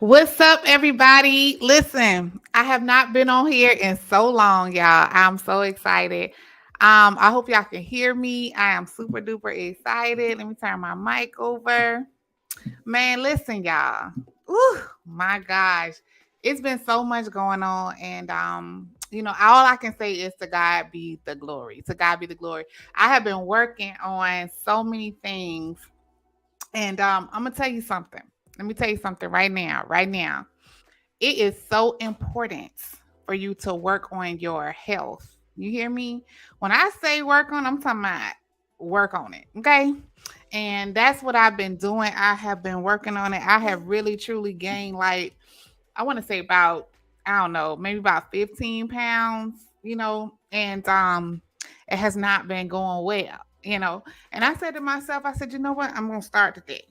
What's up, everybody? Listen, I have not been on here in so long, y'all. I'm so excited. I hope y'all can hear me. I am super duper excited. Let me turn my mic over. Man, listen, y'all. Ooh, my gosh. It's been so much going on. And all I can say is to God be the glory. To God be the glory. I have been working on so many things. And I'm gonna tell you something. Let me tell you something right now. Right now. It is so important for you to work on your health. You hear me? When I say work on, I'm talking about work on it. Okay. And that's what I've been doing. I have been working on it. I have really truly gained like, I want to say about, I don't know, maybe about 15 pounds, and it has not been going well. And I said to myself, I said, you know what? I'm gonna start today.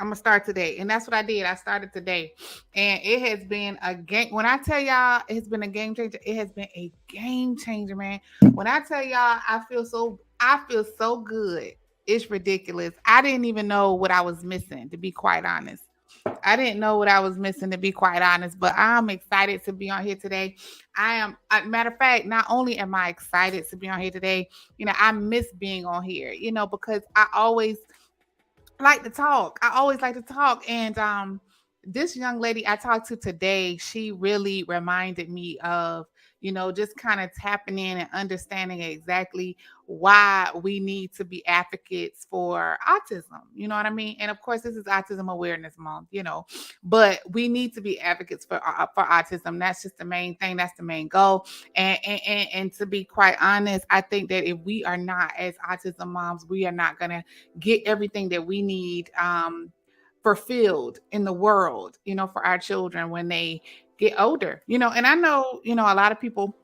I'm gonna start today. And that's what I did. I started today. And it has been a game. When I tell y'all it's been a game changer, it has been a game changer, man. When I tell y'all I feel so good. It's ridiculous. I didn't even know what I was missing, to be quite honest. I didn't know what I was missing, to be quite honest, but I'm excited to be on here today. Matter of fact, not only am I excited to be on here today, I miss being on here, because I always like to talk. I always like to talk. And this young lady I talked to today, she really reminded me of, just kind of tapping in and understanding exactly why we need to be advocates for autism. You know what I mean? And of course, this is Autism Awareness Month, but we need to be advocates for autism. That's just the main thing. That's the main goal. And to be quite honest, I think that if we are not as autism moms, we are not gonna get everything that we need fulfilled in the world, for our children when they get older. And I know, a lot of people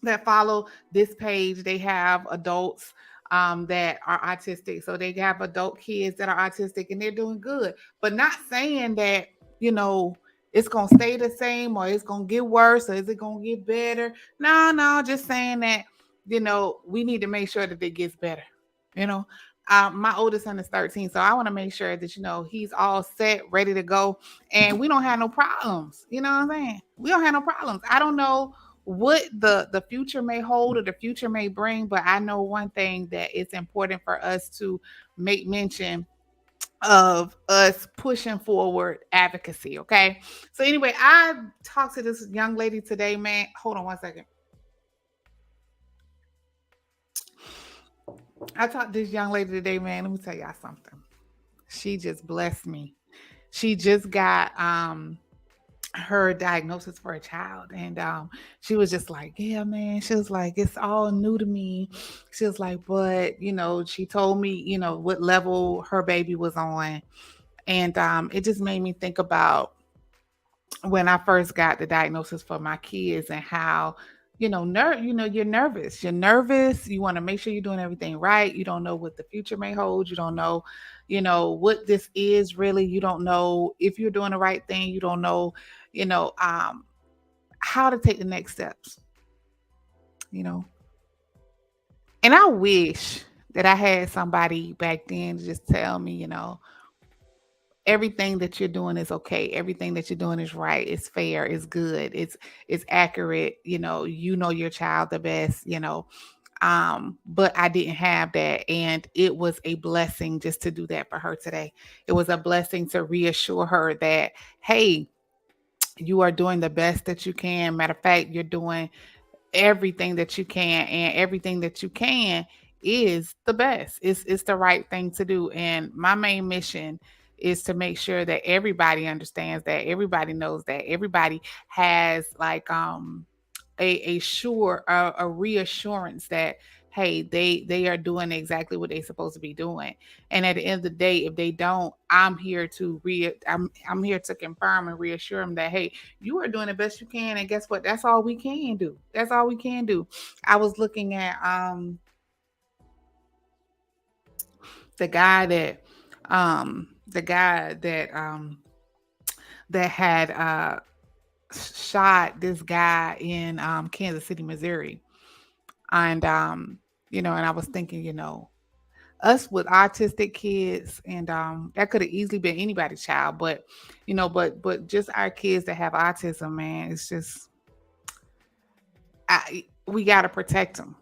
that follow this page, they have adults that are autistic. So they have adult kids that are autistic and they're doing good, but not saying that, it's going to stay the same or it's going to get worse or is it going to get better? No, no, just saying that, we need to make sure that it gets better. You know, my oldest son is 13, so I want to make sure that, he's all set, ready to go, and we don't have no problems. You know what I'm saying? We don't have no problems. I don't know what the future may hold or the future may bring, but I know one thing, that it's important for us to make mention of us pushing forward advocacy. Okay. So anyway, I talked to this young lady today, man. Hold on one second. I talked to this young lady today, man. Let me tell y'all something. She just blessed me. She just got her diagnosis for a child, and she was just like, yeah, man, she was like, it's all new to me. She was like, but she told me, what level her baby was on, and it just made me think about when I first got the diagnosis for my kids, and how, you're nervous. You're nervous. You want to make sure you're doing everything right. You don't know what the future may hold. You don't know, what this is really. You don't know if you're doing the right thing. You don't know, you know, um, how to take the next steps, you know. And I wish that I had somebody back then to just tell me, everything that you're doing is okay. Everything that you're doing is right. It's fair. It's good. It's accurate. You know your child the best. But I didn't have that, and it was a blessing just to do that for her today. It was a blessing to reassure her that, hey, you are doing the best that you can. Matter of fact, you're doing everything that you can, and everything that you can is the best. It's the right thing to do. And my main mission is to make sure that everybody understands, that everybody knows, that everybody has like a reassurance that, hey, they are doing exactly what they're supposed to be doing. And at the end of the day, if they don't, I'm here to confirm and reassure them that, hey, you are doing the best you can, and guess what, that's all we can do. That's all we can do. I was looking at the guy that that had shot this guy in Kansas City, Missouri. And and I was thinking, us with autistic kids, and that could have easily been anybody's child, but but just our kids that have autism, man, it's just we got to protect them.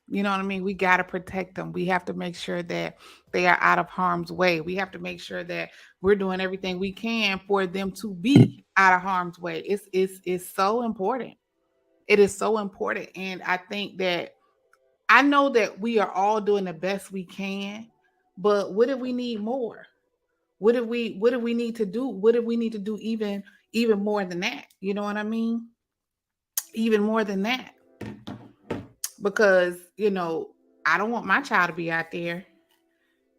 You know what I mean? We got to protect them. We have to make sure that they are out of harm's way. We have to make sure that we're doing everything we can for them to be out of harm's way. It's so important. It is so important, and I think that I know that we are all doing the best we can, but what if we need more? What do we need to do? What do we need to do even more than that? You know what I mean? Even more than that. Because, I don't want my child to be out there.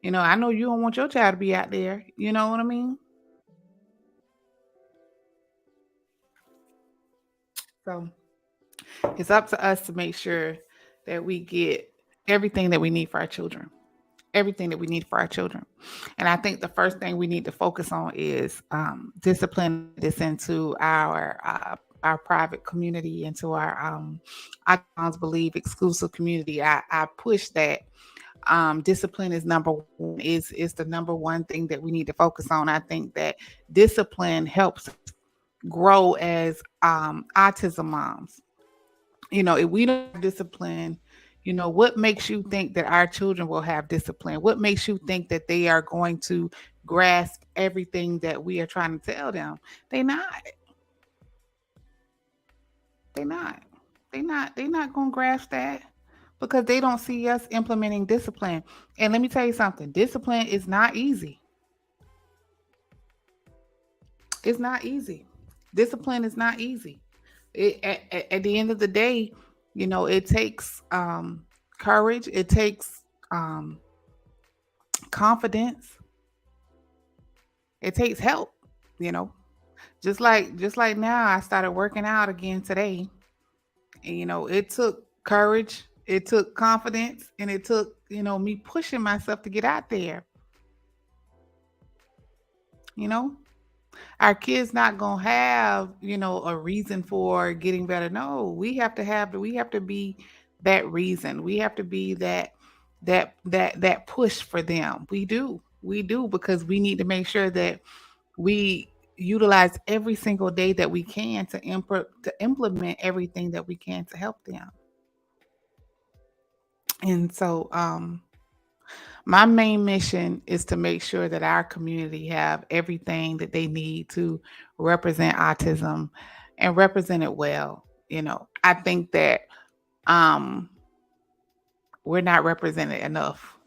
I know you don't want your child to be out there. You know what I mean? So it's up to us to make sure that we get everything that we need for our children. Everything that we need for our children. And I think the first thing we need to focus on is discipline this into our private community, into our I believe exclusive community. I push that discipline is number one, is the number one thing that we need to focus on. I think that discipline helps grow as autism moms. If we don't have discipline, what makes you think that our children will have discipline? What makes you think that they are going to grasp everything that we are trying to tell them? They not. They not. They not going to grasp that because they don't see us implementing discipline. And let me tell you something. Discipline is not easy. It's not easy. Discipline is not easy. At the end of the day, it takes courage. It takes um, confidence. It takes help. You know, just like now, I started working out again today, and it took courage. It took confidence, and it took me pushing myself to get out there. You know, our kids not gonna have a reason for getting better. No, we have to be that reason. We have to be that push for them. We do because we need to make sure that we utilize every single day that we can to implement everything that we can to help them. And so my main mission is to make sure that our community have everything that they need to represent autism and represent it well. I think that um, we're not represented enough.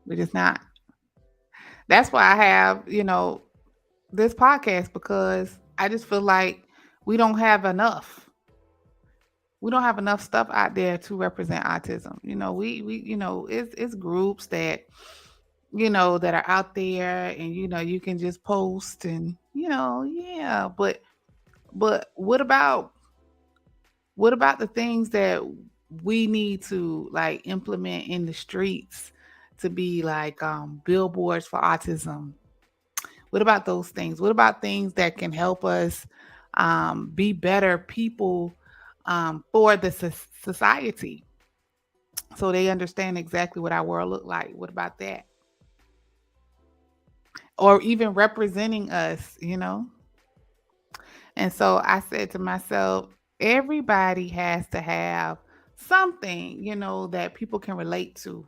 We're just not. That's why I have, this podcast, because I just feel like we don't have enough. We don't have enough stuff out there to represent autism. It's groups that are out there, and you can just post, and yeah, but what about the things that we need to like implement in the streets to be like billboards for autism? What about those things? What about things that can help us be better people for the society, so they understand exactly what our world look like? What about that? Or even representing us? And so I said to myself, everybody has to have something, that people can relate to.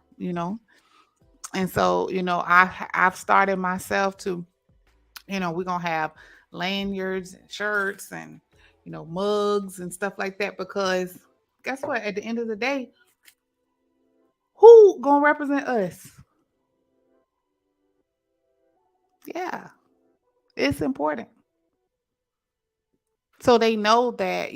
And so, I've started myself to, we're gonna have lanyards and shirts and mugs and stuff like that, because guess what? At the end of the day, who gonna represent us? Yeah, it's important. So they know that,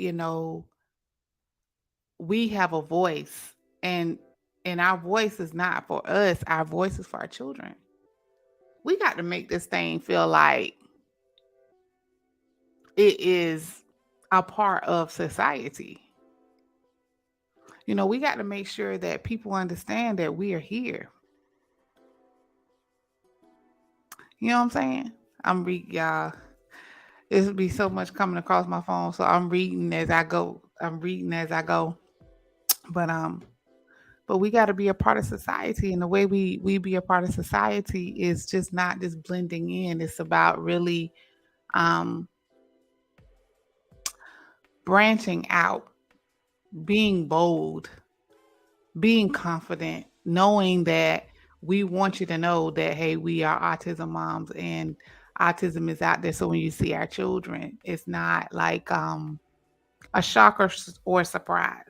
we have a voice, and our voice is not for us, our voice is for our children. We got to make this thing feel like it is a part of society. We got to make sure that people understand that we are here. You know what I'm saying? I'm reading, y'all. There's be so much coming across my phone, so I'm reading as I go. But but we got to be a part of society. And the way we be a part of society is just not just blending in. It's about really um, branching out, being bold, being confident, knowing that we want you to know that, hey, we are autism moms and autism is out there. So when you see our children, it's not like a shock or surprise.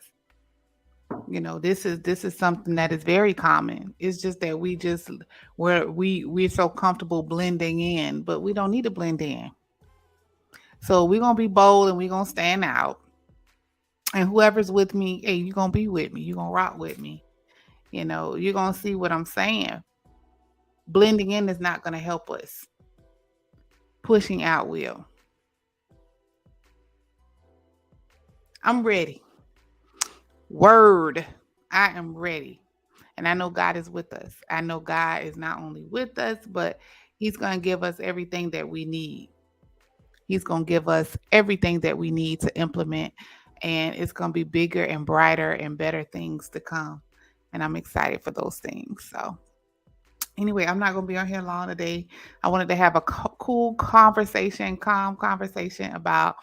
This is something that is very common. It's just that we're so comfortable blending in, but we don't need to blend in. So we're gonna be bold and we're gonna stand out. And whoever's with me, hey, you're gonna be with me. You're gonna rock with me. You're gonna see what I'm saying. Blending in is not gonna help us. Pushing out will. I'm ready. Word. I am ready. And I know God is with us. I know God is not only with us, but He's going to give us everything that we need. He's going to give us everything that we need to implement. And it's going to be bigger and brighter and better things to come. And I'm excited for those things. So, anyway, I'm not going to be on here long today. I wanted to have a cool conversation, calm conversation about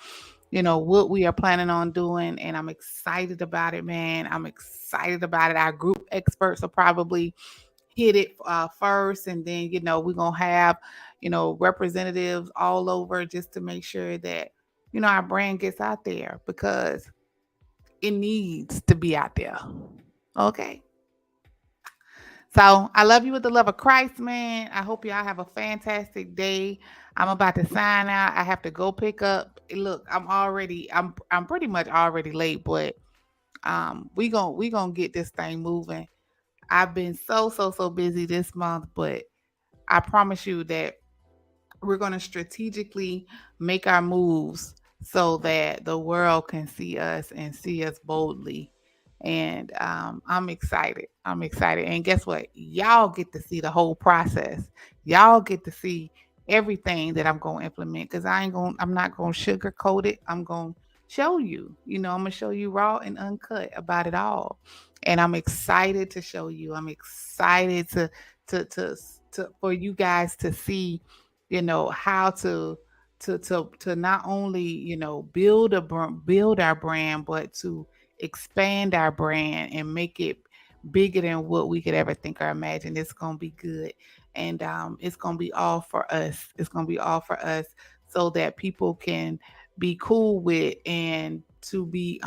what we are planning on doing. And I'm excited about it, man. I'm excited about it. Our group experts will probably hit it first. And then, we're going to have, representatives all over just to make sure that, our brand gets out there because it needs to be out there. Okay. So I love you with the love of Christ, man. I hope y'all have a fantastic day. I'm about to sign out. I have to go pick up. Look, I'm pretty much already late, but we gonna get this thing moving. I've been so busy this month, but I promise you that we're going to strategically make our moves so that the world can see us and see us boldly. And I'm excited. I'm excited. And guess what? Y'all get to see the whole process. Y'all get to see everything that I'm going to implement because I'm not going to sugarcoat it. I'm going to show you. I'm going to show you raw and uncut about it all. And I'm excited to show you. I'm excited to, to, for you guys to see how to not only build our brand, but to expand our brand and make it bigger than what we could ever think or imagine. It's gonna be good, and it's gonna be all for us. It's gonna be all for us, so that people can be cool with and to be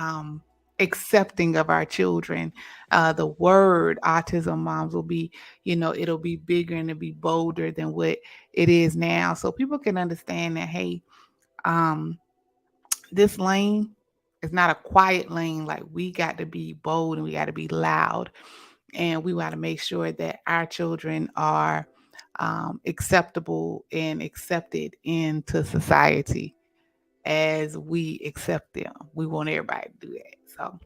accepting of our children. The word autism moms will be, it'll be bigger and it'll be bolder than what it is now. So people can understand that, hey, um, this lane is not a quiet lane. Like we got to be bold and we got to be loud. And we got to make sure that our children are acceptable and accepted into society as we accept them. We want everybody to do that. So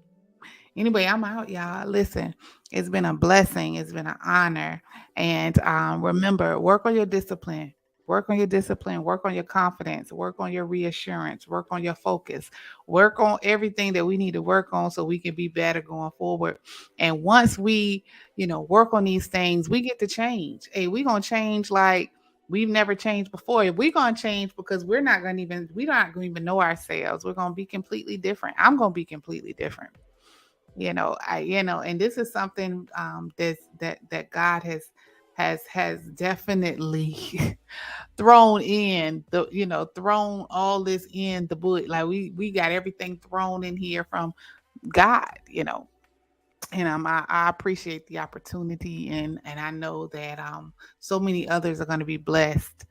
anyway, I'm out, y'all. Listen, it's been a blessing. It's been an honor. And remember, work on your discipline. Work on your discipline. Work on your confidence. Work on your reassurance. Work on your focus. Work on everything that we need to work on so we can be better going forward. And once we, work on these things, we get to change. Hey, we're going to change like we've never changed before. If we're going to change because we're not going to even know ourselves. We're going to be completely different. I'm going to be completely different. And this is something that God has definitely thrown all this in the book. Like we got everything thrown in here from God. And I appreciate the opportunity, and I know that so many others are going to be blessed,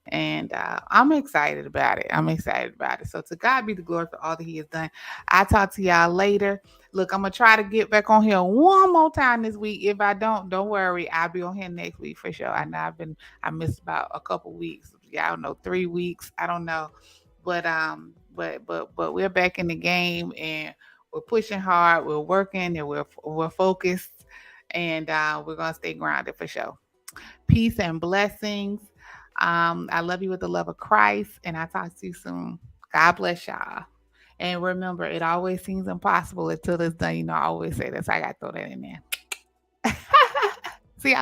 and I'm excited about it. I'm excited about it. So to God be the glory for all that He has done. I'll talk to y'all later. Look, I'm gonna try to get back on here one more time this week. If I don't worry, I'll be on here next week for sure. I know I missed about a couple weeks. Y'all know 3 weeks. I don't know, but we're back in the game and we're pushing hard. We're working and we're focused, and we're gonna stay grounded for sure. Peace and blessings. I love you with the love of Christ, and I'll talk to you soon. God bless y'all. And remember, it always seems impossible until it's done. I always say this. I got to throw that in there.